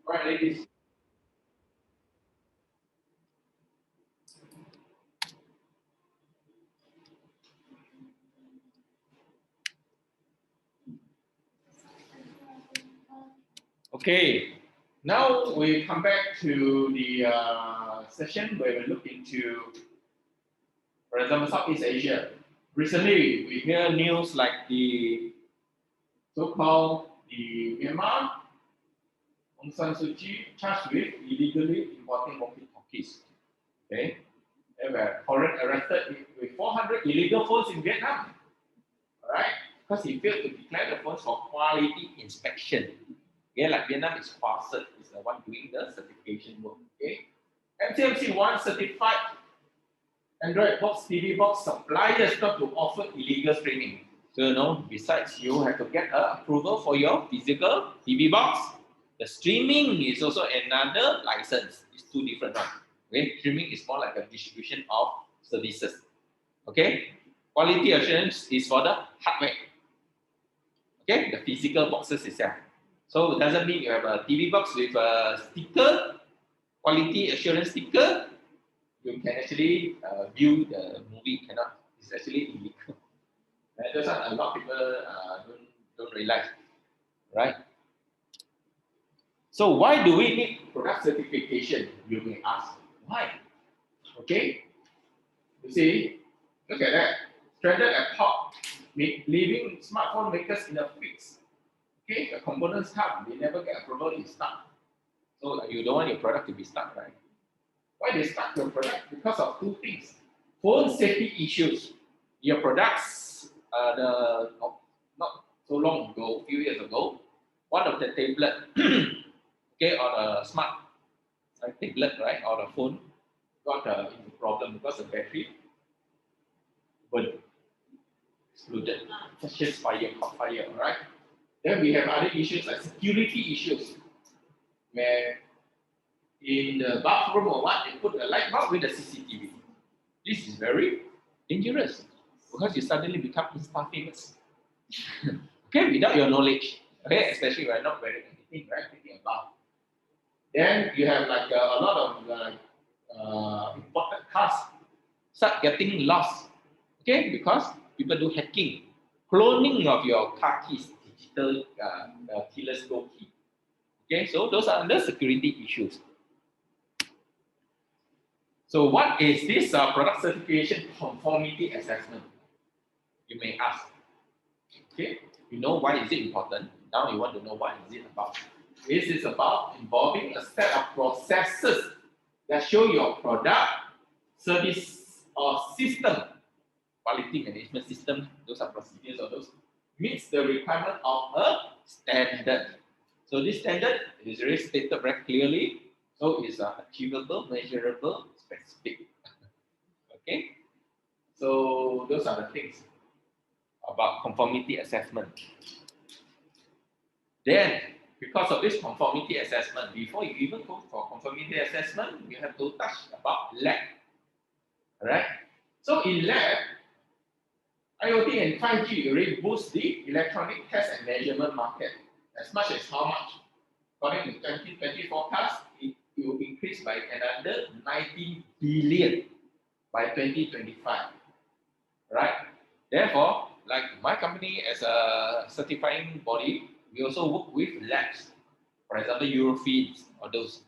All right, ladies. Okay, now we come back to the session where we look into, for example, Southeast Asia. Recently, we hear news like the so-called the Myanmar, Aung San Suu Kyi charged with illegally importing walkie-talkies. Okay, they were foreign arrested with 400 illegal phones in Vietnam. All right, because he failed to declare the phones for quality inspection. Okay, like Vietnam is Huasert, is the one doing the certification work. Okay, MCMC wants certified Android box, TV box suppliers not to offer illegal streaming. So, besides you have to get an approval for your physical TV box, the streaming is also another license. It's two different ones. Okay, streaming is more like a distribution of services. Okay, quality assurance is for the hardware. Okay, the physical boxes itself. So it doesn't mean you have a TV box with a sticker, quality assurance sticker. You can actually view the movie. Cannot. It's actually illegal. That's what a lot of people don't realize, right? So why do we need product certification? You may ask. Why? Okay. You see, look at that. Stranded at top, leaving smartphone makers in a fix. Okay, the components come, they never get approval in stock. So you don't want your product to be stuck, right? Why they stuck your product? Because of two things. Phone safety issues. Your products, not so long ago, a few years ago, one of the tablet, okay, or a smart tablet, right, or a phone, got into problem because the battery burned, exploded, such as fire, caught fire, all right? Then we have other issues like security issues, where in the bathroom or what, they put a light bulb with a CCTV. This is very dangerous because you suddenly become Insta famous. Okay, without your knowledge. Okay, especially when you're not wearing anything, right? Taking a bath. Then you have like a lot of imported cars start getting lost. Okay, because people do hacking, cloning of your car keys, digital keyless door key. Okay, so those are the security issues. So what is this product certification conformity assessment? You may ask. Okay, you know why is it important? Now you want to know what is it about. This is about involving a set of processes that show your product, service, or system, quality management system, those are procedures or those, meets the requirement of a standard. So this standard is really stated very clearly. So it's achievable, measurable, specific. Okay. So those are the things about conformity assessment. Then, because of this conformity assessment, before you even go for conformity assessment, you have to touch about lab. Alright? So in lab, IoT and 5G already boost the electronic test and measurement market as much as how much? According to 2020 forecast, it will increase by another 19 billion by 2025. Right? Therefore, like my company as a certifying body, we also work with labs, for example, Eurofins or those,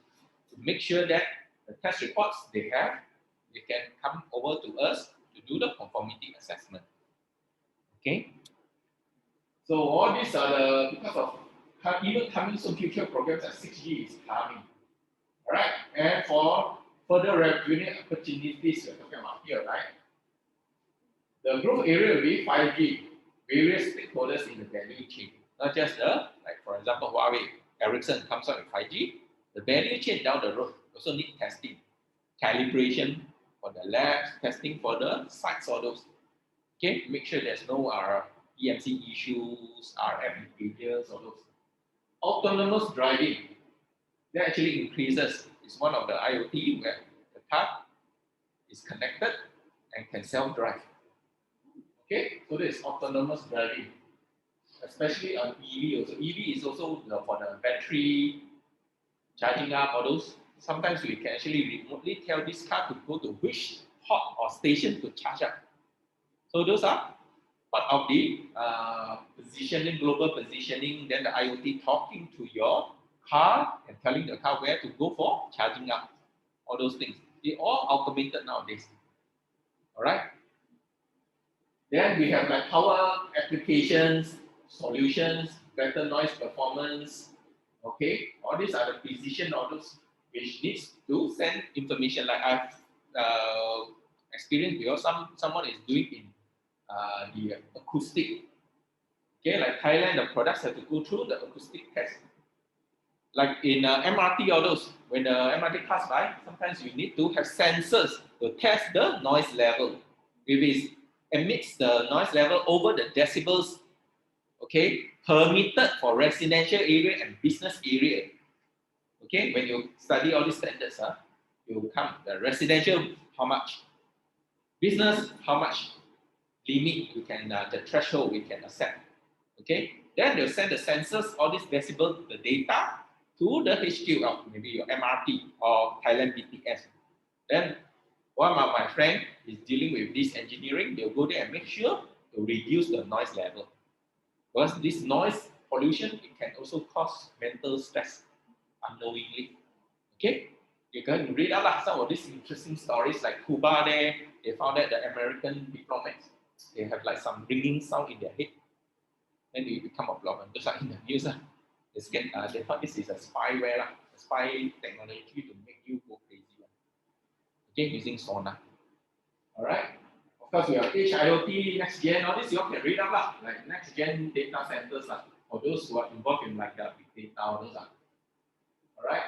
to make sure that the test reports they have, they can come over to us to do the conformity assessment. Okay. So all these are the because of even coming soon future programs like 6G is coming. All right. And for further revenue opportunities we're talking about here, right? The growth area will be 5G, various stakeholders in the value chain, not just like for example, Huawei, Ericsson comes out with 5G, the value chain down the road also need testing, calibration for the labs, testing for the sites or those. Okay, make sure there's no EMC issues, RF behaviors or those. Autonomous driving, that actually increases. It's one of the IoT where the car is connected and can self-drive. Okay, so this is autonomous driving, especially on EV also. EV is also for the battery charging up, all those. Sometimes we can actually remotely tell this car to go to which port or station to charge up. So those are part of the positioning, global positioning, then the IoT talking to your car and telling the car where to go for charging up, all those things. They all automated nowadays. All right. Then we have like power applications, solutions, better noise performance. Okay, all these are the precision of those which needs to send information. Like I've experienced because someone is doing in the acoustic. Okay, like Thailand, the products have to go through the acoustic test. Like in MRT, all those, when the MRT pass by, sometimes you need to have sensors to test the noise level. If it emits the noise level over the decibels, okay, permitted for residential area and business area. Okay, when you study all these standards, you come the residential, how much? Business, how much? Limit you can, the threshold we can accept. Okay, then they'll send the sensors, all these decibel, the data to the HQ of maybe your MRT or Thailand BTS. Then one of my friend is dealing with this engineering. They'll go there and make sure to reduce the noise level. Because this noise pollution, it can also cause mental stress unknowingly. Okay, you can read out some of these interesting stories like Cuba there. They found that the American diplomats, they have like some ringing sound in their head. Then they become a problem. Just like in the news, they thought this is a spyware, a spy technology to make you go crazy. Okay, using sonar. All right. Of course, we have IoT, next gen, all this you all can read up, like next gen data centers, for those who are involved in like big data, all those. All right.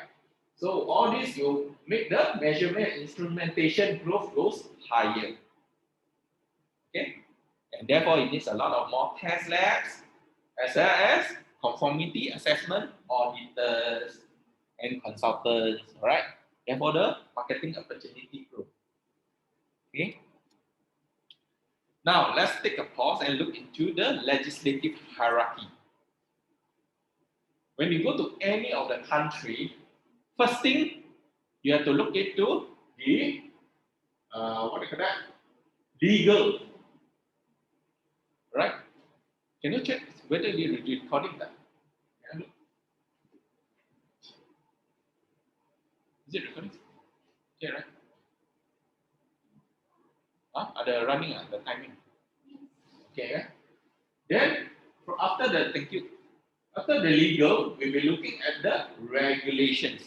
So all this will make the measurement instrumentation growth goes higher. Okay, and therefore it needs a lot of more test labs, as well as conformity assessment, auditors, and consultants. All right. Therefore, the marketing opportunity growth. Okay. Now let's take a pause and look into the legislative hierarchy. When you go to any of the country, first thing you have to look into the what do you call that? Legal. Right? Can you check whether you're recording that? Is it recording? Okay, right? Are they running the timing? Okay, right? Then after the thank you, after the legal, we'll be looking at the regulations.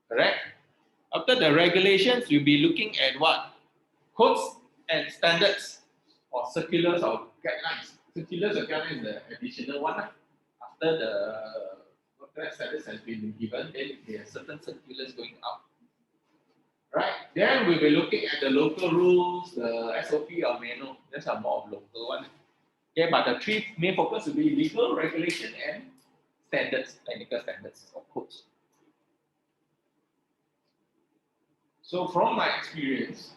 Correct? After the regulations, we'll be looking at what? Codes and standards or circulars or guidelines. Circulars or guidelines is the additional one. After the status has been given, then there are certain circulars going out. Right? Then we'll be looking at the local rules, the SOP or manual. That's a more local one. Okay, but the three main focus will be legal, regulation, and standards, technical standards or codes. So from my experience,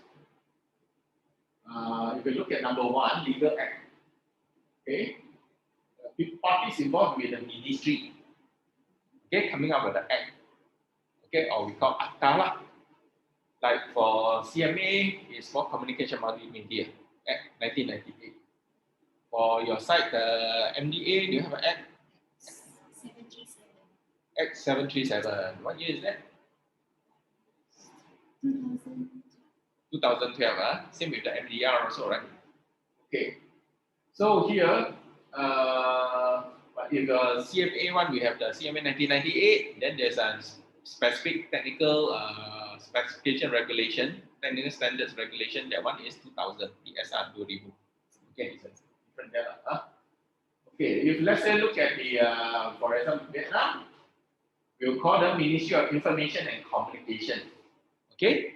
if we look at number one, legal act. Okay, parties involved with the ministry. Okay, coming up with the act. Okay, or we call ACTA. Like for CMA, it's for Communication Multimedia Act 1998. For your site, the MDA, do you have an act? 737. Act 737. What year is that? 2012. Same with the MDR also, right? Okay. So here, but if the CMA one, we have the CMA 1998. Then there's a specific technical specification regulation, technical standards regulation. That one is 2000, PSR 2000. Okay, it's a different level. Okay, if let's say look at the, for example, Vietnam, we'll call the Ministry of Information and Communication. Okay,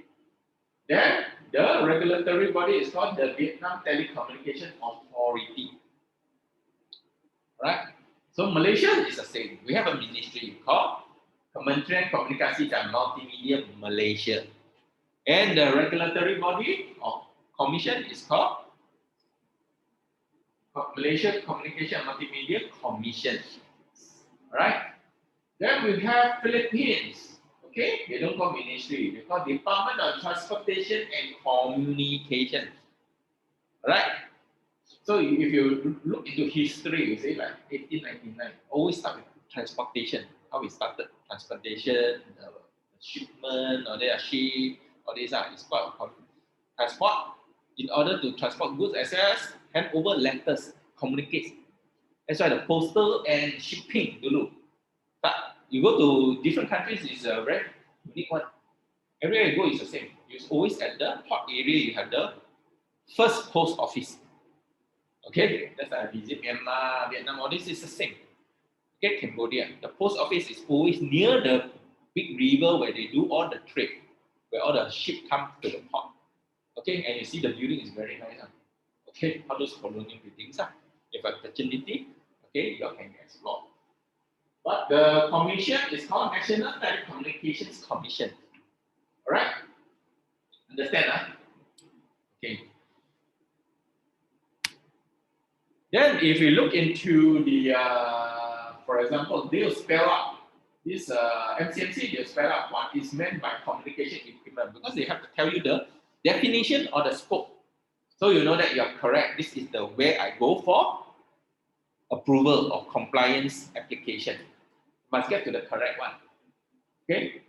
then the regulatory body is called the Vietnam Telecommunication Authority. Right? So Malaysia is the same. We have a ministry called Kementerian Komunikasi dan Multimedia Malaysia. And the regulatory body of commission is called Malaysia Communication and Multimedia Commission. Alright? Then we have Philippines. Okay, they don't call ministry, they call Department of Transportation and Communication. Right? So if you look into history, you say like 1899, always start with transportation. How we started transportation, the shipment, or their ship, all these are it's called transport. In order to transport goods as well as hand over letters, communicate. That's why the postal and shipping dulu. But you go to different countries, it's a very unique one. Everywhere you go is the same. You always at the port area, you have the first post office. Okay, that's why I visit Myanmar, Vietnam, all this is the same. Okay, Cambodia. The post office is always near the big river where they do all the trade, where all the ship come to the port. Okay, and you see the building is very nice. Okay, all those colonial buildings. If a opportunity, okay, you can explore. But the commission is called National Telecommunications Commission. Alright? Understand? Okay. Then if we look into the, for example, they'll spell out this MCMC, they'll spell out what is meant by communication equipment because they have to tell you the definition or the scope. So you know that you're correct. This is the way I go for approval or compliance application. You must get to the correct one. Okay?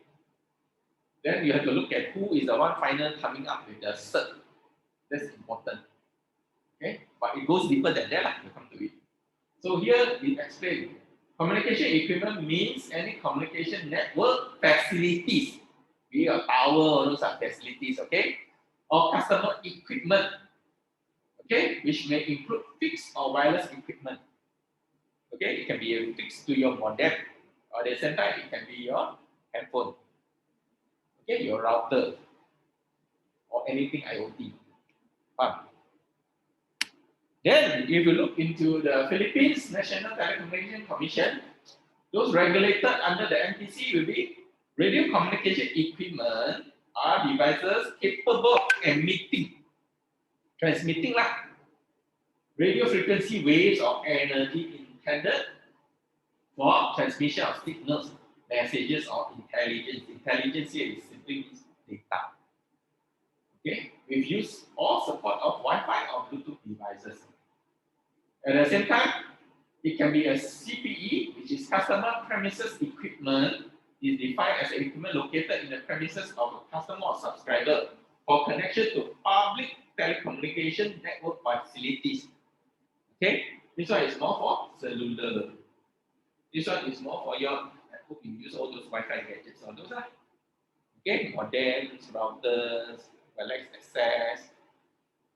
Then you have to look at who is the one final coming up with the cert. That's important. Okay? But it goes deeper than that. We'll come to it. So here we explain. Communication equipment means any communication network facilities. Be a tower, those are facilities, okay? Or customer equipment. Okay, which may include fixed or wireless equipment. Okay, it can be fixed to your modem, or at the same time, it can be your handphone. Okay, your router, or anything IOT. Then, if you look into the Philippines National Telecommunication Commission, those regulated under the NTC will be radio communication equipment are devices capable of emitting, transmitting radio frequency waves of energy intended for transmission of signals, messages, or intelligence. Intelligence here is simply means data. Okay, with use or support of Wi-Fi or Bluetooth devices. At the same time, it can be a CPE, which is customer premises equipment, is defined as equipment located in the premises of a customer or subscriber for connection to public telecommunication network facilities. Okay, this one is more for cellular. This one is more for your, I hope you use all those Wi-Fi gadgets on those. Okay, modems, routers, wireless access.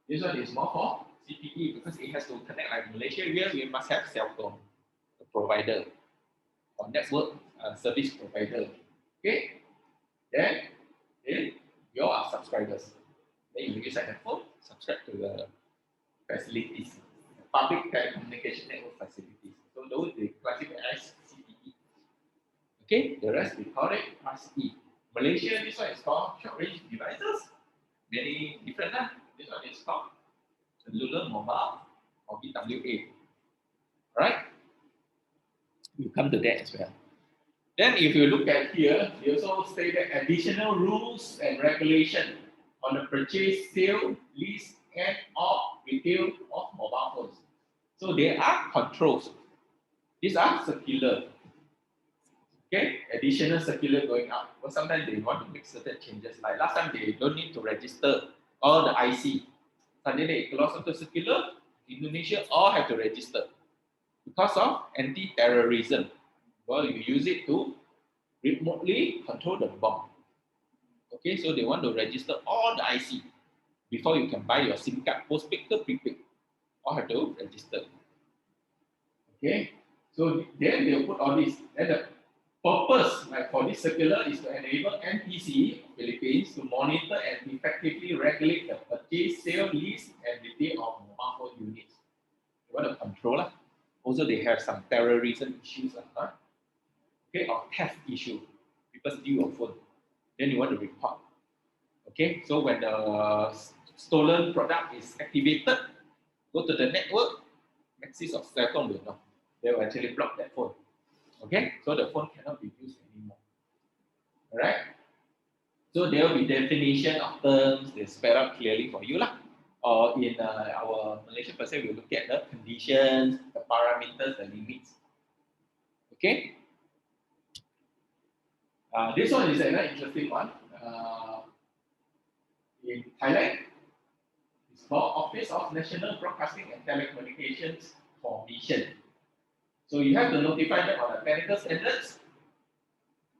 This one is more for CPE because it has to connect like Malaysia here, we must have Celcom, the provider, or network service provider. Okay, then you are subscribers. Then you use a phone, subscribe to the facilities, public telecommunication network facilities. So those they classify as CPE. Okay, the rest we call it RCE. Malaysia, this one is called short range devices. Many different. This one is called cellular mobile or BWA. Alright? We'll come to that as well. Then if you look at here, they also say that additional rules and regulation on the purchase, sale, lease, and or retail of mobile phones. So there are controls. These are circular. Okay, additional circular going out. But sometimes they want to make certain changes. Like last time they don't need to register all the IC. Suddenly, kalau satu circular, Indonesia all have to register because of anti-terrorism. Well, you use it to remotely control the bomb. Okay, so they want to register all the IC before you can buy your SIM card, postpaid to prepaid. All have to register. Okay, so then they'll put all this. Then the purpose, like for this circular, is to enable NTC Philippines to monitor and effectively regulate the purchase, sale, lease, and retail of mobile phone units. They want to control. Also, they have some terrorism issues. Okay, or theft issue. People steal your phone. Then you want to report. Okay, so when the stolen product is activated, go to the network, Maxis of Celcom will know. They will actually block that phone. Okay, so the phone cannot be used anymore. Alright? So there will be definition of terms, they spell out clearly for you lah. Or in our Malaysian person, we look at the conditions, the parameters, the limits. Okay? This one is another interesting one. In Thailand, it's called Office of National Broadcasting and Telecommunications Commission. So you have to notify them on the technical standards,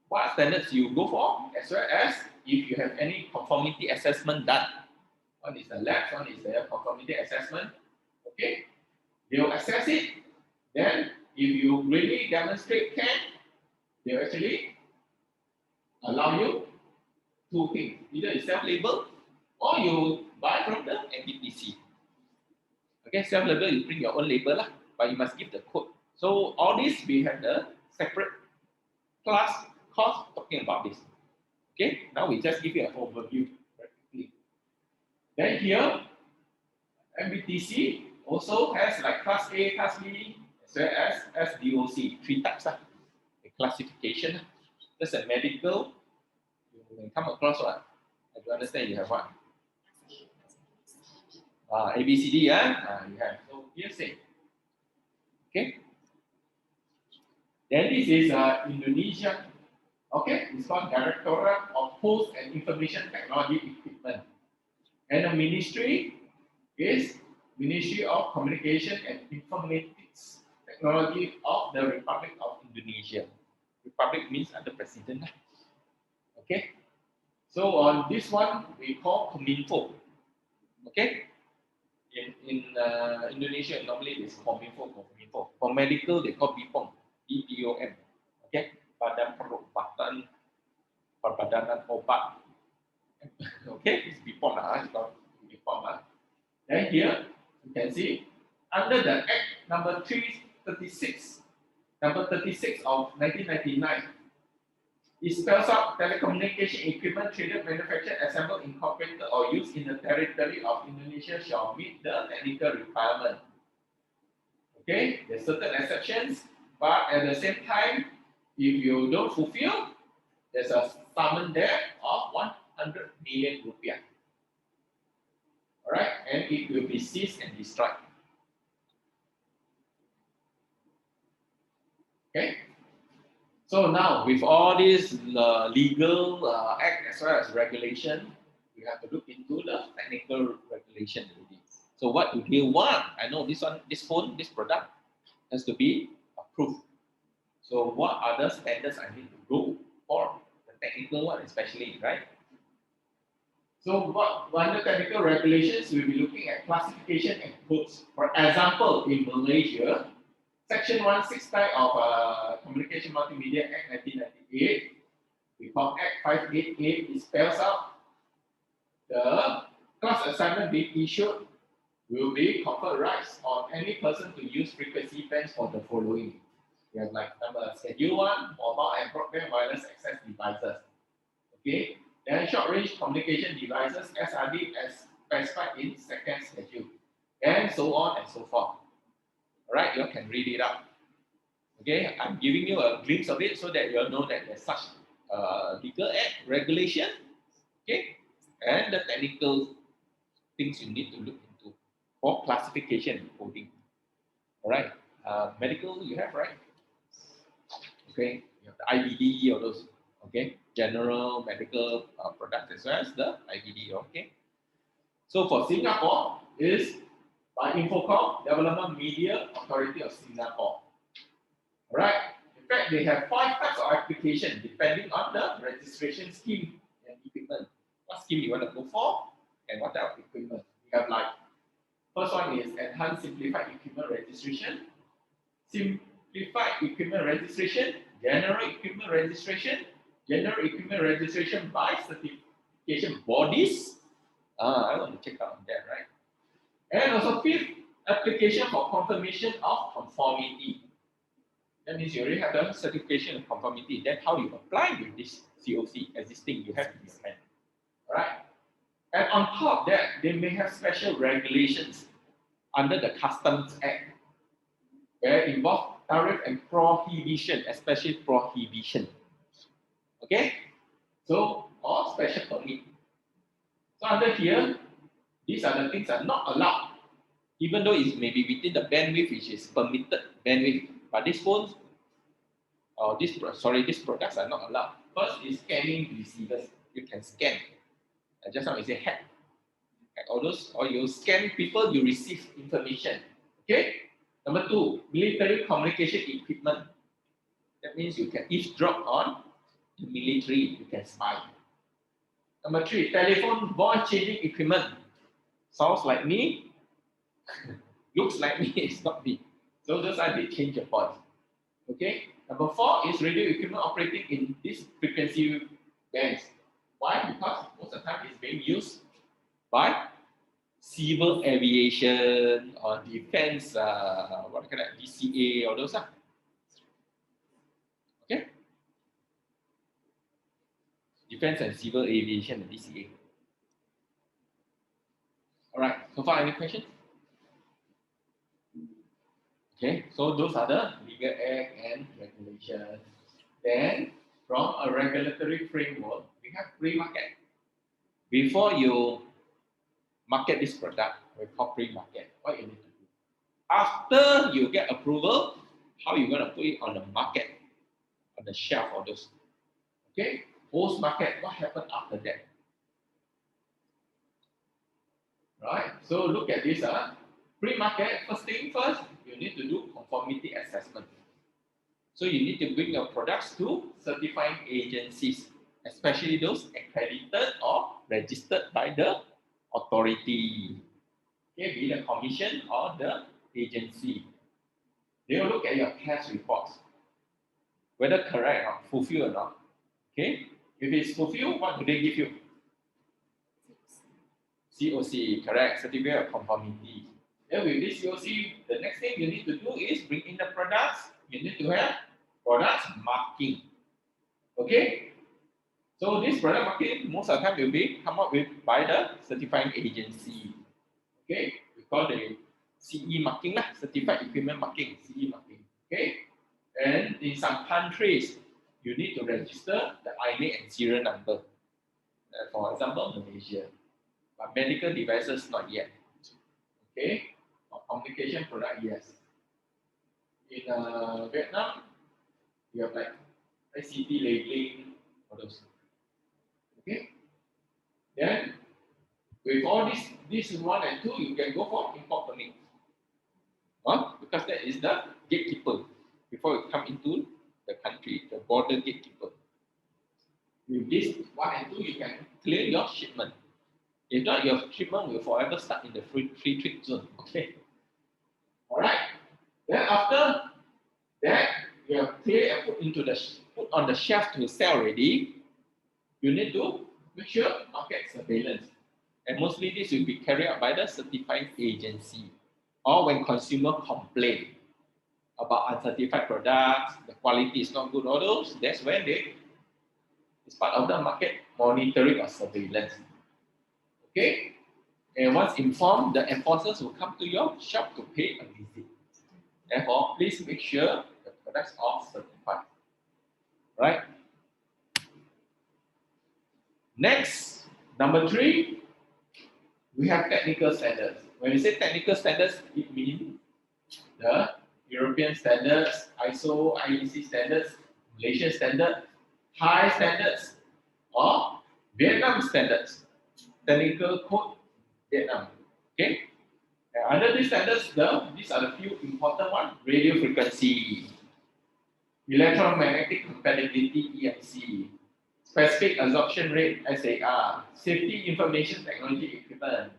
what standards you go for, as well as if you have any conformity assessment done. One is the lab, one is the conformity assessment. Okay, they will assess it. Then, if you really demonstrate they will actually allow you two things: either you self-label or you buy from the NBTC. Okay, self-label, you bring your own label lah, but you must give the code. So all this we have the separate class course talking about this. Okay, now we just give you an overview. Then here, MBTC also has like class A, class B, as well as SDOC, three types of classification. That's a medical. You may come across what? I do understand you have what? ABCD, yeah? You have. So here say. Okay. Then this is Indonesia. Okay, it's called Directorate of Post and Information Technology Equipment. And the ministry is Ministry of Communication and Informatics Technology of the Republic of Indonesia. Republic means under president. Okay. So on this one we call Kominfo. Okay. In Indonesia normally it's Kominfo. For medical they call BPOM. BPOM. Okay. Badan Perbadanan Obat. Okay, it's BPOM lah. It's called BPOM lah. Then here you can see under the Act number 336, number 36 of 1999, it spells out telecommunication equipment traded, manufactured, assembled, incorporated, or used in the territory of Indonesia shall meet the technical requirement. Okay, there's certain exceptions, but at the same time, if you don't fulfill, there's a summon there of 100 million rupiah. Alright, and it will be seized and destroyed. Okay, so now with all this legal act as well as regulation, we have to look into the technical regulation already. So what do they want? I know this one, this phone, this product has to be approved. So what are the standards I need to go for? The technical one especially, right? So what under technical regulations, we'll be looking at classification and codes. For example, in Malaysia, Section 169 of Communication Multimedia Act 1998, we call Act 588, it spells out the class assignment being issued will be conferred rights on any person to use frequency bands for the following. We have like number Schedule 1, mobile and broadband wireless access devices. Okay, then short range communication devices, SRD, as specified in second schedule, and so on and so forth. Alright, you can read it up. Okay, I'm giving you a glimpse of it so that you know that there's such legal act, regulation, okay, and the technical things you need to look into for classification and coding. Alright, medical you have, right? Okay, you have the IVD or those, okay, general medical products as well as the IVD, okay. So for Singapore is by Infocom Development Media Authority of Singapore. Alright, in fact they have 5 types of application depending on the registration scheme and equipment. What scheme you want to go for and what type of equipment. We have like, first one is Enhanced Simplified Equipment Registration, Simplified Equipment Registration, General Equipment Registration, General Equipment Registration by certification bodies. I want to check out on that, right? And also 5th, application for confirmation of conformity. That means you already have the certification of conformity. Then how you apply with this COC existing you have in your hand. Alright? And on top of that, they may have special regulations under the Customs Act where involve tariff and prohibition, especially prohibition. Okay? So, or special permit. So under here, these are the things that are not allowed, even though it may be within the bandwidth which is permitted bandwidth. But these phones, or these products are not allowed. First is scanning receivers. You can scan. Just now I say hack all those, or you scan people, you receive information. Okay. Number 2, military communication equipment. That means you can eavesdrop on the military. You can spy. Number 3, telephone voice changing equipment. Sounds like me, looks like me, it's not me. So those are the change of voice. Okay. Number 4 is radio equipment operating in this frequency bands. Why? Because most of the time it's being used by civil aviation or defense, what kind of DCA or those. Okay. Defense and civil aviation, the DCA. All right. So far, any questions? Okay. So those are the legal act and regulations. Then, from a regulatory framework, we have pre-market. Before you market this product, we call pre-market. What you need to do? After you get approval, how you going to put it on the market, on the shelf or those. Okay. Post-market, what happened after that? Right. So look at this. Pre-market, first thing first, you need to do conformity assessment. So you need to bring your products to certifying agencies, especially those accredited or registered by the authority. Okay, be the commission or the agency. They will look at your test reports, whether correct or not, fulfilled or not. Okay, if it's fulfilled, what do they give you? COC, correct, certificate of conformity. Then with this COC, the next thing you need to do is bring in the products. You need to have products marking. Okay? So this product marking, most of the time will be come up with by the certifying agency. Okay? We call the CE marking, certified equipment marking, CE marking. Okay? And in some countries, you need to register the IMEI and serial number. For example, Malaysia. But medical devices, not yet. Okay? Or communication product, yes. In Vietnam, you have like ICT labeling, all those. Okay? Then, with all this 1 and 2, you can go for import permit. Because that is the gatekeeper before you come into the country, the border gatekeeper. With this 1 and 2, you can clear your shipment. If not, your shipment will forever stuck in the free trade zone. Okay. All right. Then after that, you have cleared and put on the shelf to sell already. You need to make sure market surveillance, and mostly this will be carried out by the certifying agency, or when consumer complain about uncertified products, the quality is not good. All those, that's when it's part of the market monitoring or surveillance. Okay, and once informed, the enforcers will come to your shop to pay a visit. Therefore, please make sure the products are certified. Right? Next, number 3, we have technical standards. When we say technical standards, it means the European standards, ISO, IEC standards, Malaysian standards, Thai standards, or Vietnam standards. Technical code Vietnam. Okay. And under these standards, these are the few important ones: radio frequency, electromagnetic compatibility (EMC), specific absorption rate (SAR), safety information technology equipment,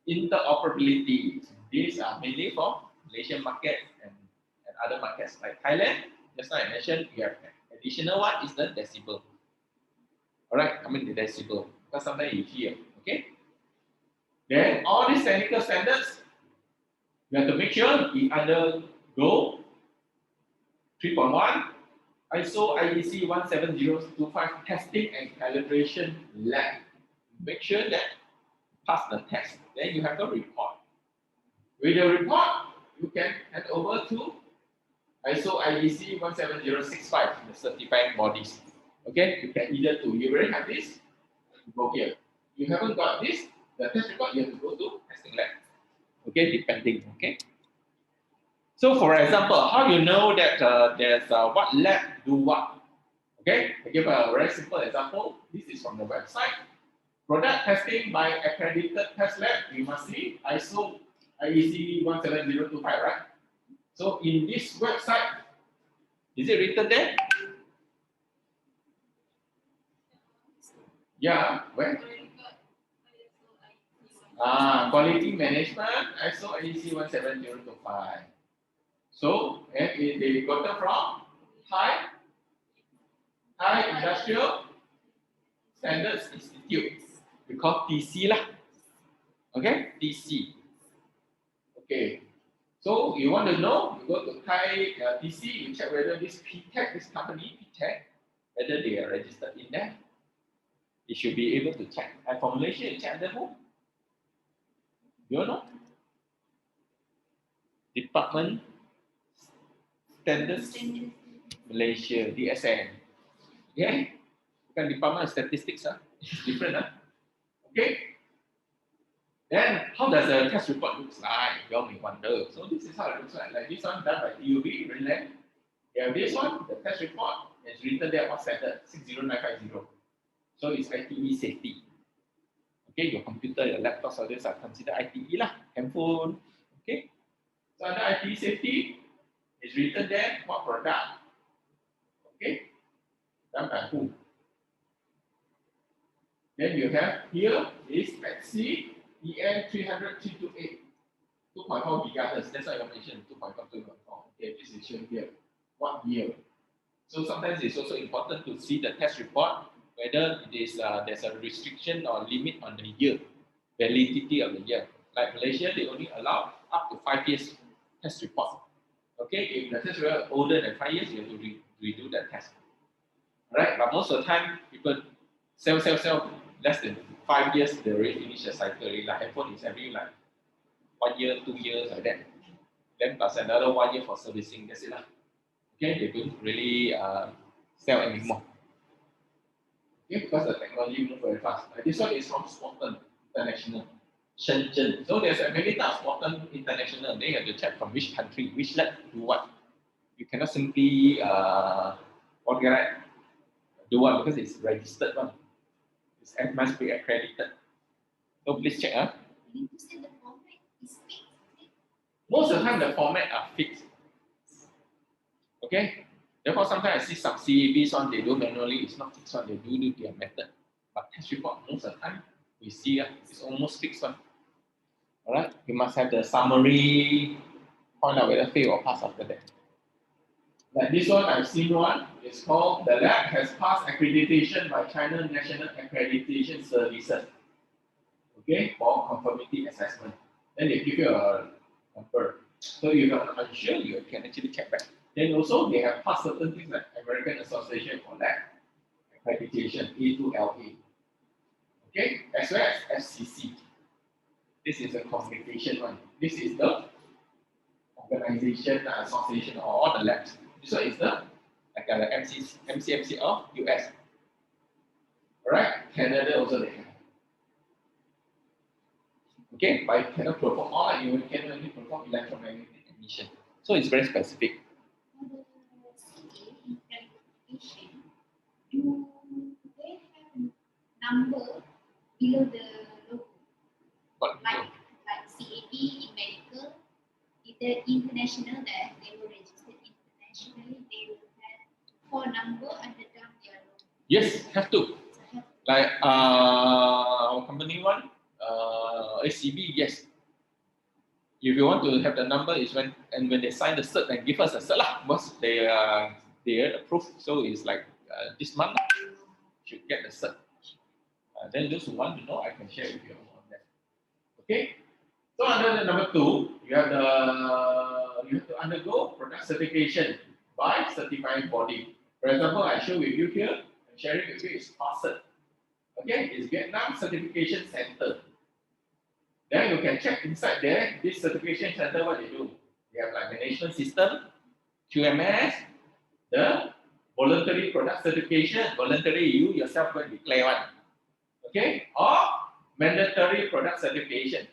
interoperability. These are mainly for Malaysian market and other markets like Thailand. Just now I mentioned, we have additional one is the decibel. All right, coming to decibel because sometimes you hear. Okay. Then all these technical standards, you have to make sure we undergo 3.1 ISO IEC 17025 testing and calibration lab. Make sure that pass the test. Then you have the report. With the report, you can hand over to ISO IEC 17065, the certifying bodies. Okay, you can either do, you already have this, you go here. You haven't got this, the test report, you have to go to testing lab. Okay, depending. Okay. So, for example, how you know that there's what lab do what? Okay, I give a very simple example. This is from the website. Product testing by accredited test lab. You must see ISO IEC 17025, right? So, in this website, is it written there? Yeah, where? Quality management, ISO IEC 17025. So, and they got it from Thai Industrial Standards Institute. We call TC lah. Okay, TC. Okay. So you want to know, you go to Thai TC, you check whether this PTech, this company PTech, whether they are registered in there. You should be able to check. And for Malaysia, you check under who? You know? Department Standards Malaysia, DSM. Okay? Bukan Department of Statistics, it's different. Okay? Then, how does the test report look like? You all may wonder. So, this is how it looks like. Like this one done by TUB, Greenland. You have this one, the test report, is written there what standard? 60950. So, it's ITE safety. Okay, your computer, your laptops, all these are considered ITE lah, handphone. Okay? So, under ITE safety, it's written there what product. Okay? Done by who? Then you have here is PETC EN 300-328, 2.4 gigahertz. That's why I mentioned 2.4, 2.4. Okay, this is shown here. What year? So sometimes it's also important to see the test report whether it is there's a restriction or limit on the year, validity of the year. Like Malaysia, they only allow up to 5 years test report. Okay, if the test report is older than 5 years, you have to redo that test. Alright, but most of the time, people sell less than 5 years, they already finish the cycle. Like handphone is every like 1 year, 2 years like that. Then plus another 1 year for servicing. That's it lah. Okay, they don't really sell anymore. Okay, because the technology moves very fast. This one is from Spartan International, Shenzhen. So there's many types of Spartan International. They have to check from which country, which lab do what. You cannot simply do what because it's registered one. It must be accredited. So please check. You say the format is fixed. Most of the time, the format are fixed. Okay. Therefore, sometimes I see some CABs on they do manually. It's not fixed one. They do their method. But test report most of the time we see it's almost fixed one. All right. You must have the summary. Find out whether fail or pass after that. Like this one, I've seen one. It's called the lab has passed accreditation by China National Accreditation Services. Okay, for conformity assessment. Then they give you a number. So if you're unsure, you can actually check back. Then also they have passed certain things like American Association for Lab Accreditation A2LA. Okay, as well as FCC. This is a communication one. This is the organization, association of all the labs. This one is the MCMC of US. Alright, Canada also they have. Okay, but you cannot perform all, you can only perform electromagnetic emission. So it's very specific. Do they have number below the logo? But Like CAB in medical, either international that they were registered internationally, they will have 4 number under down their logo. yes, have to. Like our company one, ACB, yes. If you want to have the number, is when they sign the cert and give us a cert lah, because they approve. So it's like this month should get the cert. Then those who want to know, I can share with you on that. Okay. So under the number 2, you have to undergo product certification by certifying body. For example, I show with you here, I'm sharing with you is PASCET. Okay, it's Vietnam Certification Center. Then you can check inside there, this certification center, what they do. They have like management system, QMS, the voluntary product certification, voluntary you yourself will declare one. Okay, or mandatory product certification.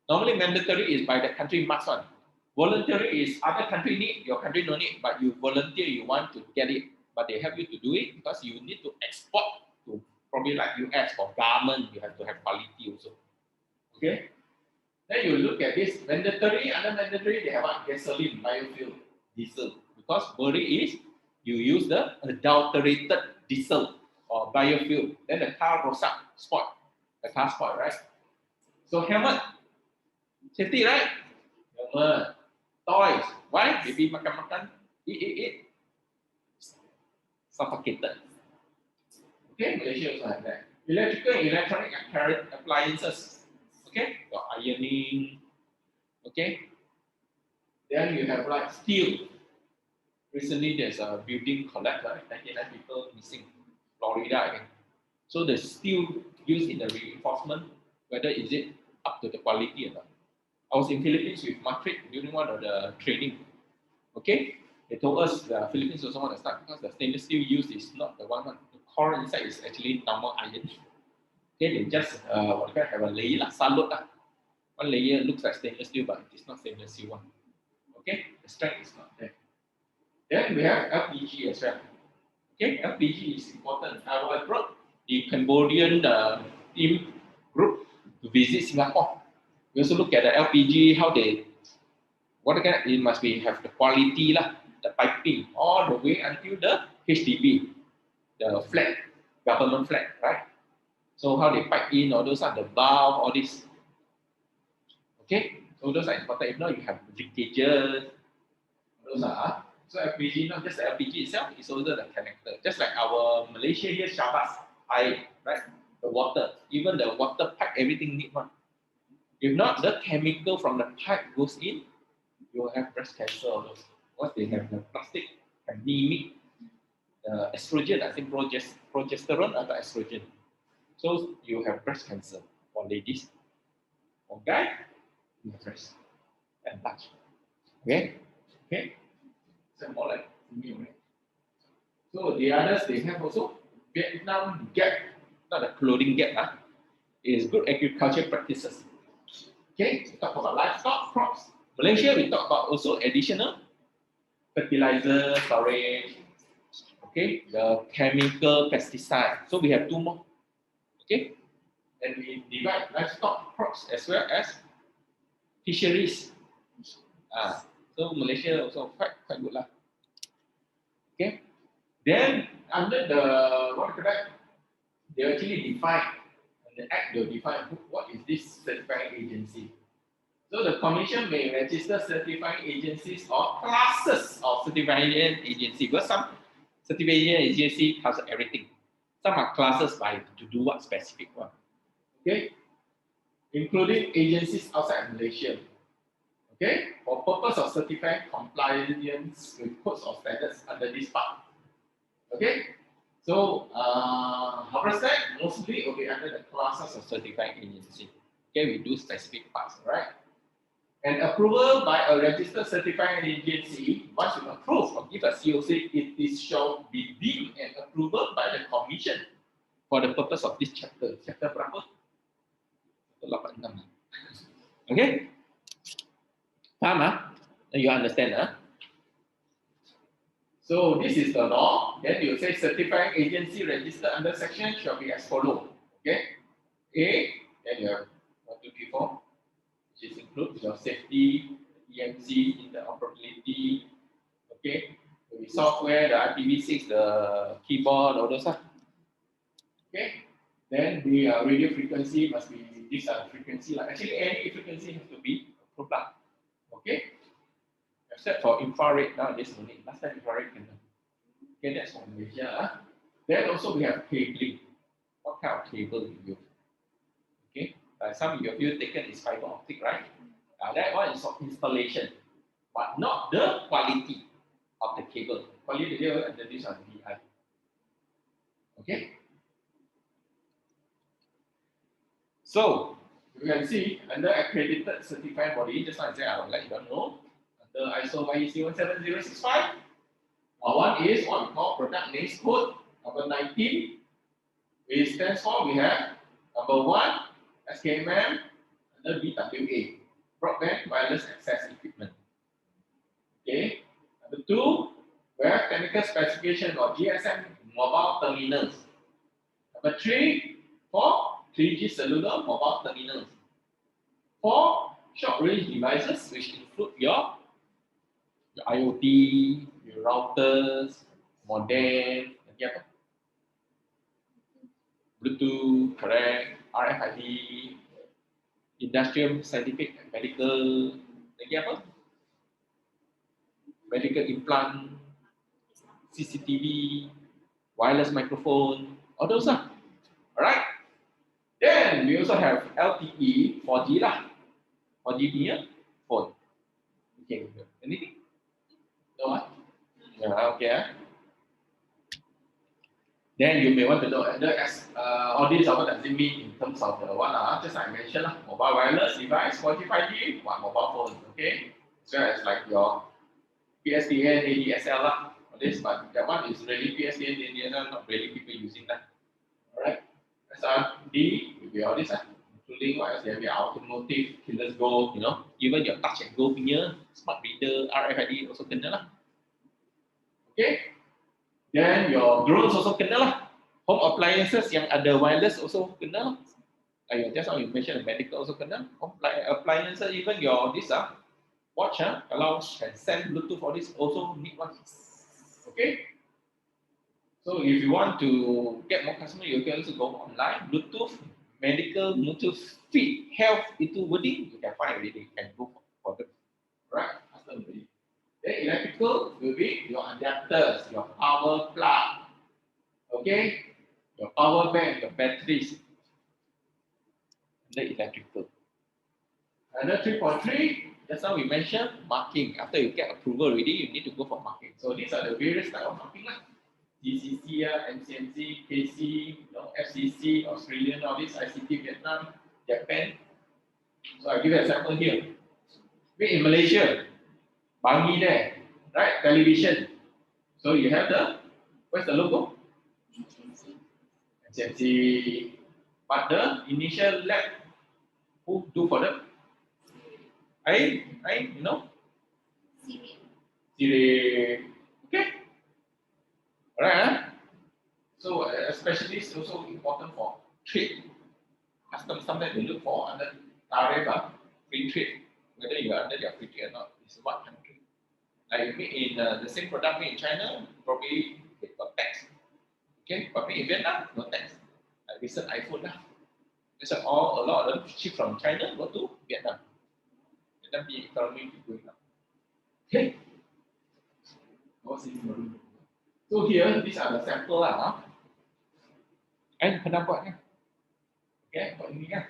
Normally mandatory is by the country must one. Voluntary is other country need, your country no need, but you volunteer, you want to get it, but they help you to do it because you need to export to probably like US for garment, you have to have quality also. Okay, then you look at this mandatory, under mandatory, they have a gasoline, biofuel, diesel. Because worry is you use the adulterated diesel or biofuel, then the car goes up, spoil. The car spoil, right? So helmet, safety, right? Helmet, toys. Why? Baby makan, eat, suffocated. Okay, Malaysia also have that. Electrical and electronic appliances. Okay, your ironing. Okay, then you have like steel. Recently, there's a building collapse, right? 99 people missing, Florida, I think. So the steel used in the reinforcement, whether is it up to the quality or not. I was in Philippines with Matric during one of the training. Okay, they told us the Philippines also want to start because the stainless steel used is not the one. The core inside is actually normal iron. Okay, they just have a layer, solid. One layer looks like stainless steel, but it is not stainless steel one. Okay, the strength is not there. Then we have LPG as well. Okay, LPG is important. I brought the Cambodian team group to visit Singapore. We also look at the LPG, how they, it must be have the quality lah, the piping all the way until the HDB, the flat, government flat, right? So how they pipe in, all those are the valve, all this. Okay, so those are important. If not, you have leakages. Those are. So LPG, not just the LPG itself, it's also the connector. Just like our Malaysia here, Shabas, air, right? The water, even the water pipe, everything need one. If not, the chemical from the pipe goes in, you will have breast cancer or those. Once they have the plastic can mimic estrogen, I think progesterone atau estrogen. So you have breast cancer for ladies. For guy, you have breast and touch. Okay? Okay? So more like me, right? So the others they have also Vietnam Gap, not a clothing gap, is good agriculture practices. Okay, so talk about livestock, crops. Malaysia, we talk about also additional fertilizer, storage, okay, the chemical pesticide. So we have two more. Okay, and we divide livestock, crops as well as fisheries. So Malaysia also quite good lah. Okay, then under the they actually define the act. They define what is this certifying agency. So the commission may register certifying agencies or classes of certifying agency. Because some certifying agency has everything. Some are classes by to do what specific one. Okay, including agencies outside Malaysia. Okay, for purpose of certifying compliance with codes of standards under this part. Okay, so Habersack mostly will be under the classes of certifying agency. Okay, we do specific parts, right? And approval by a registered certifying agency, once you approve or give a COC, it shall be deemed an approval by the commission for the purpose of this chapter. Chapter berapa? 86. Okay? Paham? You understand? So this is the law. Then you say certifying agency registered under section shall be as follows. Okay? A, then you have 1, 2, 3, 4. Which includes your safety, EMC, interoperability, okay, the software, the IPv6, the keyboard, all those. Okay, then the radio frequency must be this frequency. Like actually, any frequency has to be approved. Okay, except for infrared nowadays only. Last time infrared can. Okay, that's from Malaysia. Then also we have cabling. What kind of cable you use? Okay. Some of you taken is fiber optic, right? That one is for installation, but not the quality of the cable. Quality here and this one DI. Okay. So you can see under accredited certified body. Just like I said, I would let you know. The ISO IEC 17065. One is what we call product names code. Number 19, which stands for we have number 1, SKMM, and the BWA, broadband wireless access equipment. Okay. Number 2, we have technical specification or GSM mobile terminals. Number 3, for 3G cellular mobile terminals. 4, short-range devices, which include your IOT, your routers, modem, lagi apa? Bluetooth, correct, RFID, industrial, scientific, and medical, lagi apa? Medical implant, CCTV, wireless microphone, all those lah. Alright. Then we also have LTE 4G lah. 4G punya phone. Okay. Anything? No what? Yeah, okay. Then you may want to know all these what does it mean in terms of the one just I mentioned lah, mobile wireless device, 4G, 5G, mobile phone, okay? So it's like your PSTN, ADSL lah, all this, but that one is really PSTN, ADSL, not really people using that. Alright. SRD will be all this including what else? There will be automotive, killers go, even your touch and go punya, smart reader, RFID also kena lah. Okay. Then your drones also kena lah. Home appliances yang ada wireless also kena lah. Just now you mentioned medical also kena. Home appliances, even your watch kalau can send Bluetooth for this also need one. Okay. So if you want to get more customers, you can also go online. Bluetooth, medical, Bluetooth, fit, health itu wording you can find already. You can go for them. Right? Custom already. Then electrical will be your adapters, your power plug, okay, your power bank, your batteries. The electrical. And the 3.3, just now we mentioned marking. After you get approval already, you need to go for marking. So these are the various type of marking lah. GCC, MCMC, KC, FCC, Australian, all this, ICT, Vietnam, Japan. So I give you an example here. We're in Malaysia. Bangi there, right? Television. So you have where's the logo? HMC. But the initial lab, who do for them? Siri. Okay. Alright. So especially it's also important for trade. Customs, sometimes they look for under tariff, free trade. Whether you are under their free trade or not, it's what country. Like in the same product made in China, probably they got tax. Okay, but made in Vietnam, no tax. Like recent iPhone lah. That's a lot of them ship from China go to Vietnam. Vietnam the economy is going up. Okay. So here, these are the sample lah. And pendapatnya. Okay, buat ini kan.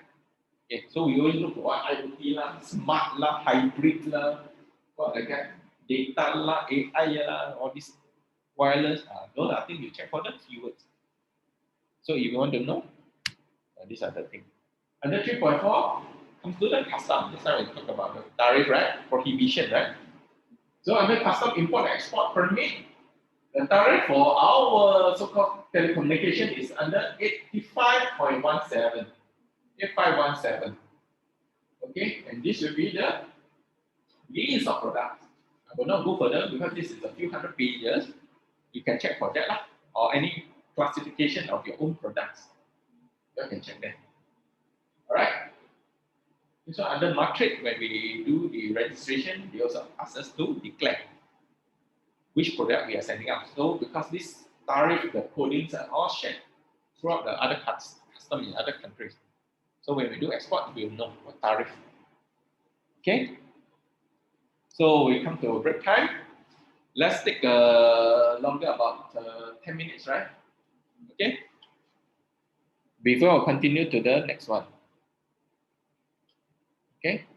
Okay, so we always look for what IoT lah, smart lah, hybrid lah, what like that. Data lah, AI lah, all this wireless. Those are things you check for the keywords. So if you want to know, these are the things. Under 3.4 comes to the custom. This time we talk about the tariff, right? Prohibition, right? So under custom import and export permit, the tariff for our so-called telecommunication is under 85.17. 8517. Okay, and this will be the list of products. I will not go further because this is a few hundred pages. You can check for that lah, or any classification of your own products. You can check that. Alright. So under market, when we do the registration, they also ask us to declare which product we are sending out. So because this tariff, the codings are all shared throughout the other custom in other countries. So when we do export, we will know what tariff. Okay. So we come to break time. Let's take longer, about 10 minutes, right? Okay. Before I continue to the next one. Okay.